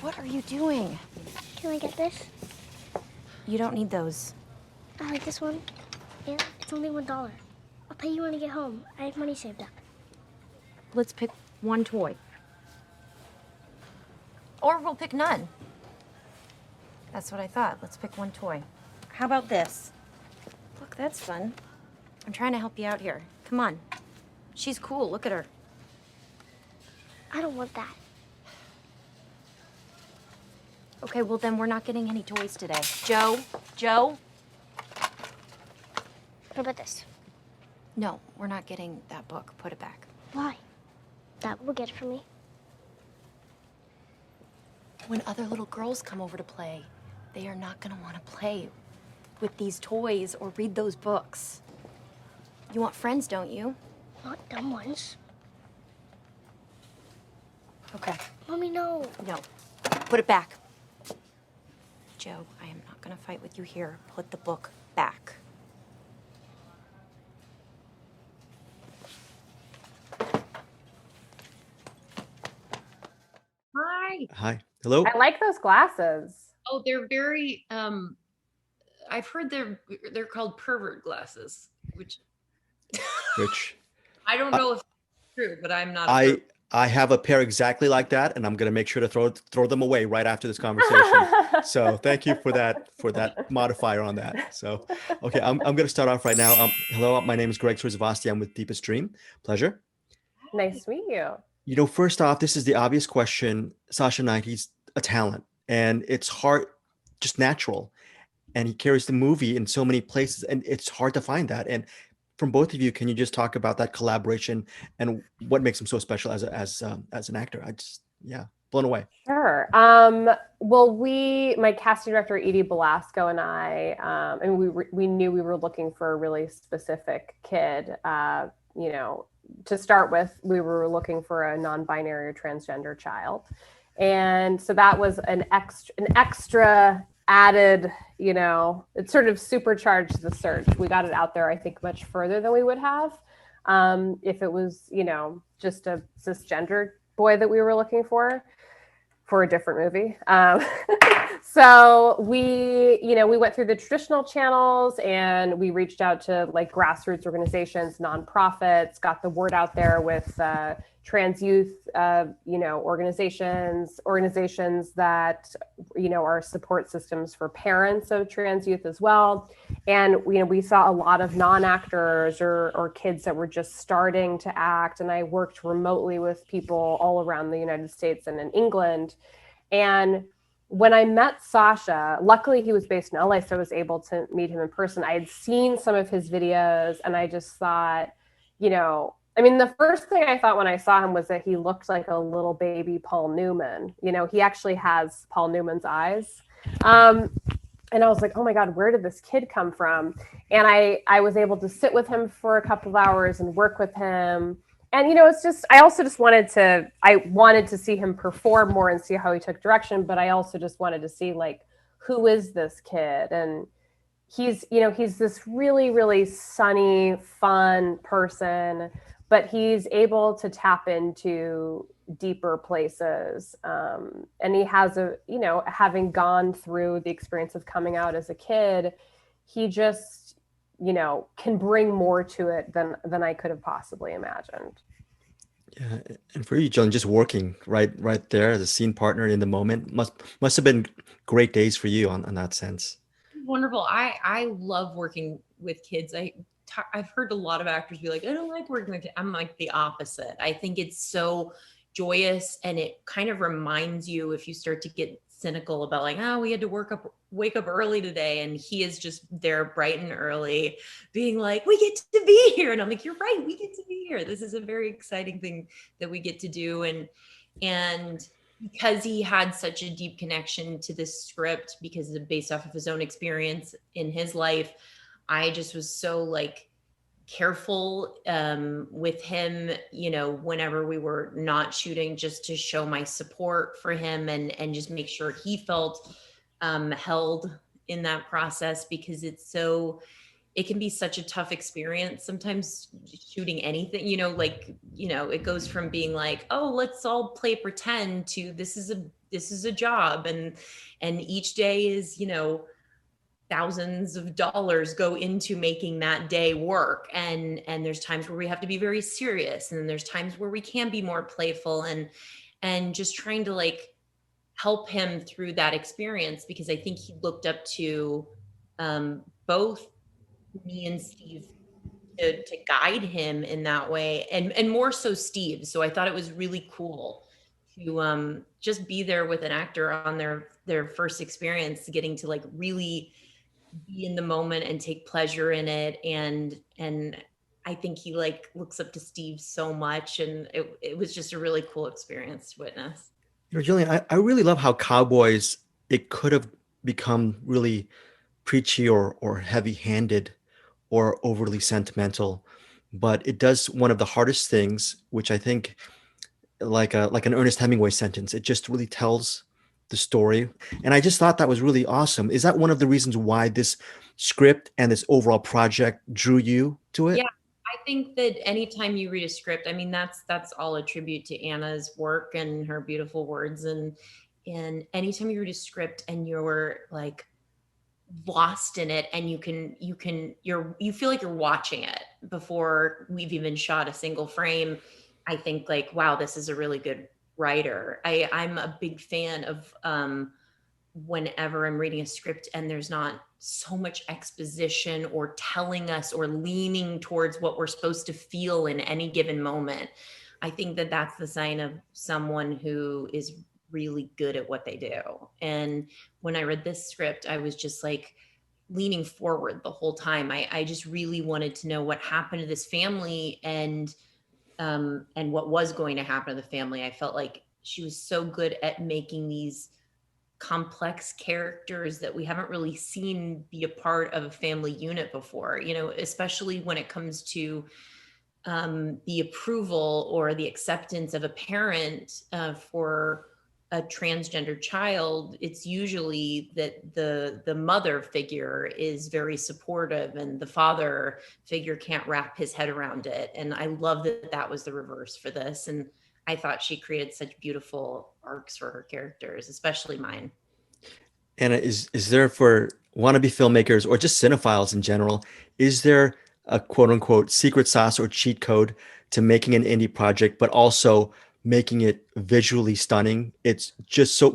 What are you doing? Can I get this? You don't need those. I like this one. And it's only $1. I'll pay you when I get home. I have money saved up. Let's pick one toy. Or we'll pick none. That's what I thought. Let's pick one toy. How about this? Look, that's fun. I'm trying to help you out here. Come on. She's cool. Look at her. I don't want that. Okay, well then we're not getting any toys today. Joe? Joe? What about this? No, we're not getting that book. Put it back. Why? That will get it for me. When other little girls come over to play, they are not gonna want to play with these toys or read those books. You want friends, don't you? Not dumb ones. Okay. Mommy, no. No. Put it back. Joe, I am not gonna fight with you here. Put the book back. Hi. Hi. Hello. I like those glasses. Oh, they're very I've heard they're called pervert glasses, which Rich. I don't know if it's true, but I'm not a I pervert. I have a pair exactly like that, and I'm gonna make sure to throw them away right after this conversation. So thank you for that modifier on that. So okay, I'm gonna start off right now. Hello, my name is Greg Swirzavasti. I'm with Deepest Dream. Pleasure. Nice to meet you. You know, first off, this is the obvious question. Sasha Knight, he's a talent, and it's hard, just natural, and he carries the movie in so many places, and it's hard to find that. And from both of you, can you just talk about that collaboration and what makes him so special as an actor? Blown away. Sure. Well, my casting director Edie Belasco and I we knew we were looking for a really specific kid. To start with, we were looking for a non-binary or transgender child, and so that was an extra added, it sort of supercharged the search. We got it out there, I think, much further than we would have if it was, just a cisgender boy that we were looking for a different movie. So we went through the traditional channels, and we reached out to like grassroots organizations, nonprofits, got the word out there with trans youth, organizations that, are support systems for parents of trans youth as well. And, we saw a lot of non-actors or kids that were just starting to act. And I worked remotely with people all around the United States and in England. And when I met Sasha, luckily he was based in LA, so I was able to meet him in person. I had seen some of his videos, and I just thought, the first thing I thought when I saw him was that he looked like a little baby Paul Newman. He actually has Paul Newman's eyes. And I was like, oh my God, where did this kid come from? And I was able to sit with him for a couple of hours and work with him. And, I also just wanted to see him perform more and see how he took direction. But I also just wanted to see, like, who is this kid? And he's this really, really sunny, fun person, but he's able to tap into deeper places. And he has having gone through the experience of coming out as a kid, he just, can bring more to it than I could have possibly imagined. Yeah, and for you, Jillian, just working right there as a scene partner in the moment must have been great days for you on that sense. Wonderful. I love working with kids. I've heard a lot of actors be like, I don't like working with kids. I'm like the opposite. I think it's so joyous, and it kind of reminds you, if you start to get cynical about like, oh, we had to wake up early today, and he is just there bright and early being like, we get to be here. And I'm like, you're right, we get to be here. This is a very exciting thing that we get to do. And because he had such a deep connection to this script, because it's based off of his own experience in his life, I just was so like careful with him, whenever we were not shooting, just to show my support for him and just make sure he felt held in that process, because it can be such a tough experience sometimes shooting anything, it goes from being like, oh, let's all play pretend to this this is a job, and each day is, thousands of dollars go into making that day work. And there's times where we have to be very serious. And then there's times where we can be more playful, and just trying to like help him through that experience, because I think he looked up to both me and Steve to guide him in that way, and more so Steve. So I thought it was really cool to just be there with an actor on their first experience, getting to like really be in the moment and take pleasure in it. And I think he like looks up to Steve so much, and it was just a really cool experience to witness. Jillian, I really love how Cowboys, it could have become really preachy or heavy-handed or overly sentimental, but it does one of the hardest things, which I think, like an Ernest Hemingway sentence, it just really tells the story. And I just thought that was really awesome. Is that one of the reasons why this script and this overall project drew you to it? Yeah, I think that anytime you read a script, I mean, that's all a tribute to Anna's work and her beautiful words. And anytime you read a script and you're like lost in it, and you feel like you're watching it before we've even shot a single frame, I think like, wow, this is a really good writer. I'm a big fan of whenever I'm reading a script and there's not so much exposition or telling us or leaning towards what we're supposed to feel in any given moment. I think that that's the sign of someone who is really good at what they do. And when I read this script, I was just like leaning forward the whole time. I just really wanted to know what happened to this family, and what was going to happen to the family. I felt like she was so good at making these complex characters that we haven't really seen be a part of a family unit before, especially when it comes to the approval or the acceptance of a parent for a transgender child. It's usually that the mother figure is very supportive and the father figure can't wrap his head around it. And I love that was the reverse for this. And I thought she created such beautiful arcs for her characters, especially mine. And is there, for wannabe filmmakers or just cinephiles in general, is there a quote unquote secret sauce or cheat code to making an indie project, but also making it visually stunning? It's just so,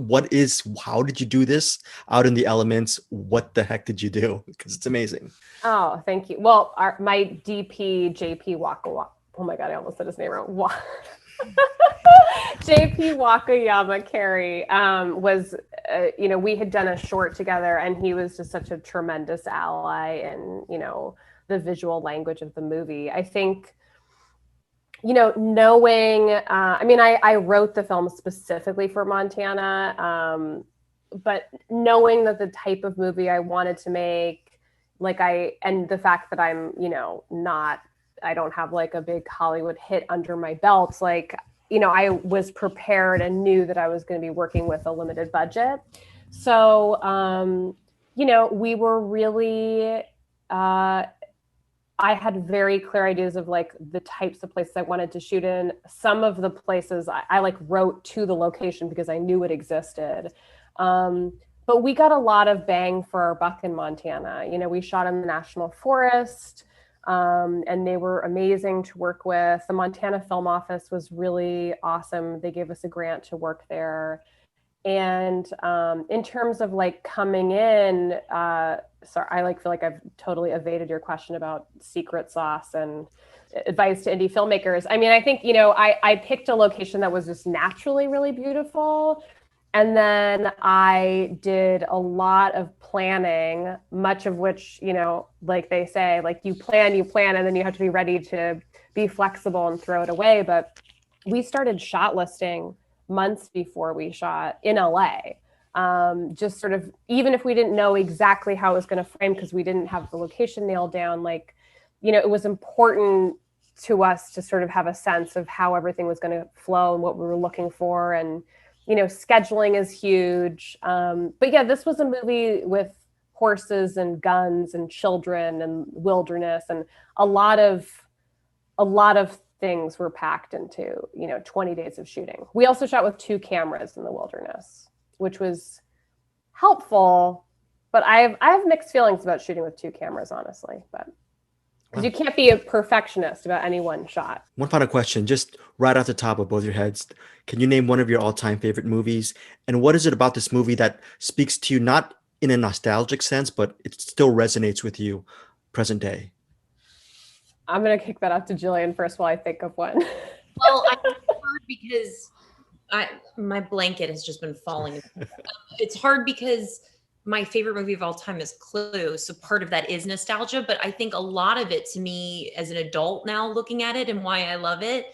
how did you do this out in the elements? What the heck did you do? Because it's amazing. Oh, thank you. Well, my DP, JP Waka, oh my God, I almost said his name wrong. JP Wakayama Carey was, we had done a short together, and he was just such a tremendous ally in, the visual language of the movie. I think, knowing, I wrote the film specifically for Montana, but knowing that the type of movie I wanted to make, and the fact that I'm, I don't have like a big Hollywood hit under my belt, I was prepared and knew that I was going to be working with a limited budget. So, we were really, I had very clear ideas of like the types of places I wanted to shoot in. Some of the places I like wrote to the location because I knew it existed. But we got a lot of bang for our buck in Montana. We shot in the National Forest, and they were amazing to work with. The Montana Film Office was really awesome. They gave us a grant to work there. And in terms of like coming in, sorry, I feel like I've totally evaded your question about secret sauce and advice to indie filmmakers. I think, I picked a location that was just naturally really beautiful. And then I did a lot of planning, much of which, like they say, like you plan, and then you have to be ready to be flexible and throw it away. But we started shot listing months before we shot in LA. Just sort of, even if we didn't know exactly how it was going to frame, because we didn't have the location nailed down, it was important to us to sort of have a sense of how everything was going to flow and what we were looking for. And, scheduling is huge. But yeah, this was a movie with horses and guns and children and wilderness and a lot of things were packed into, 20 days of shooting. We also shot with 2 cameras in the wilderness, which was helpful, but I have mixed feelings about shooting with 2 cameras, honestly, but because you can't be a perfectionist about any one shot. One final question, just right off the top of both your heads. Can you name one of your all-time favorite movies? And what is it about this movie that speaks to you, not in a nostalgic sense, but it still resonates with you present day? I'm going to kick that out to Jillian first while I think of one. Well, it's hard because my blanket has just been falling. It's hard because my favorite movie of all time is Clue. So part of that is nostalgia, but I think a lot of it to me as an adult now looking at it and why I love it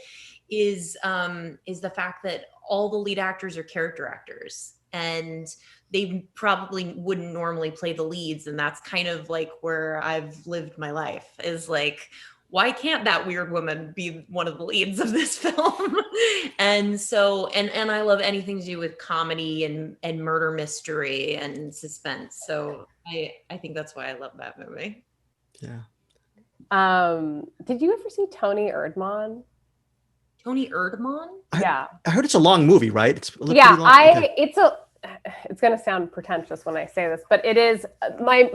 is the fact that all the lead actors are character actors and they probably wouldn't normally play the leads. And that's kind of like where I've lived my life is like, why can't that weird woman be one of the leads of this film? And so, and I love anything to do with comedy and murder mystery and suspense. So I think that's why I love that movie. Yeah. Did you ever see Toni Erdmann? Toni Erdmann? Yeah. I heard it's a long movie, right? It's pretty Yeah, long. Okay. it's going to sound pretentious when I say this, but it is my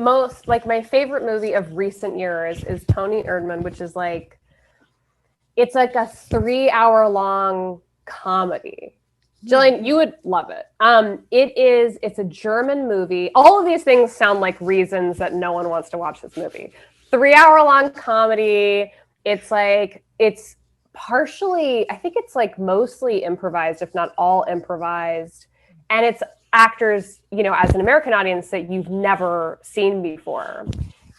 favorite movie of recent years is Toni Erdmann, which is it's like a 3-hour long comedy. Jillian, you would love it. It's a German movie. All of these things sound like reasons that no one wants to watch this movie. 3-hour long comedy. It's partially, I think it's mostly improvised, if not all improvised. And it's actors, as an American audience that you've never seen before.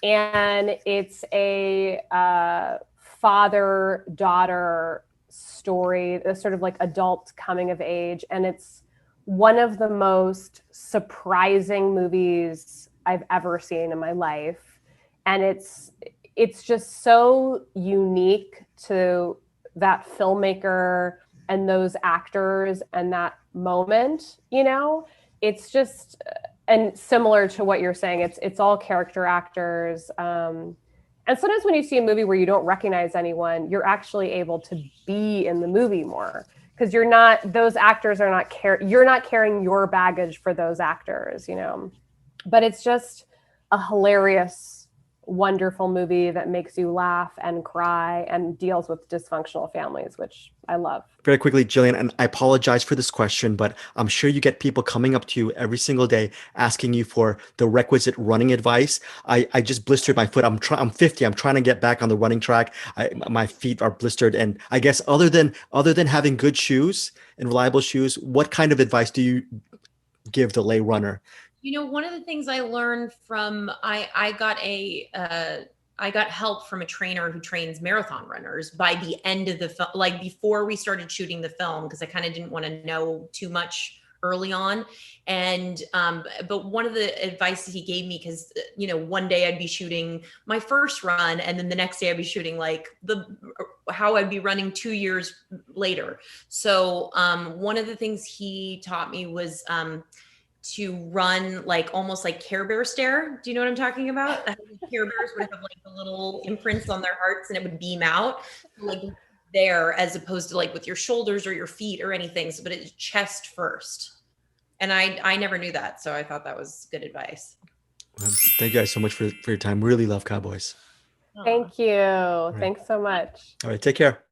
And it's a father-daughter story, a sort of adult coming of age. And it's one of the most surprising movies I've ever seen in my life. And it's just so unique to that filmmaker and those actors and that moment, it's just, and similar to what you're saying, it's all character actors. And sometimes when you see a movie where you don't recognize anyone, you're actually able to be in the movie more because those actors are not you're not carrying your baggage for those actors, but it's just a hilarious, wonderful movie that makes you laugh and cry and deals with dysfunctional families, which I love. Very quickly, Jillian, and I apologize for this question, but I'm sure you get people coming up to you every single day asking you for the requisite running advice. I just blistered my foot. I'm 50. I'm trying to get back on the running track. My feet are blistered. And I guess other than having good shoes and reliable shoes, what kind of advice do you give the lay runner? One of the things I learned from, I got help from a trainer who trains marathon runners by the end of the film, before we started shooting the film, because I kind of didn't want to know too much early on. And, but one of the advices he gave me, because, one day I'd be shooting my first run and then the next day I'd be shooting how I'd be running 2 years later. So, one of the things he taught me was, to run almost like Care Bear stare. Do you know what I'm talking about? Care Bears would have the little imprints on their hearts and it would beam out there, as opposed to with your shoulders or your feet or anything. So, but it's chest first. And I never knew that. So I thought that was good advice. Well, thank you guys so much for your time. Really love Cowboys. Thank you. Thanks so much. All right. Take care.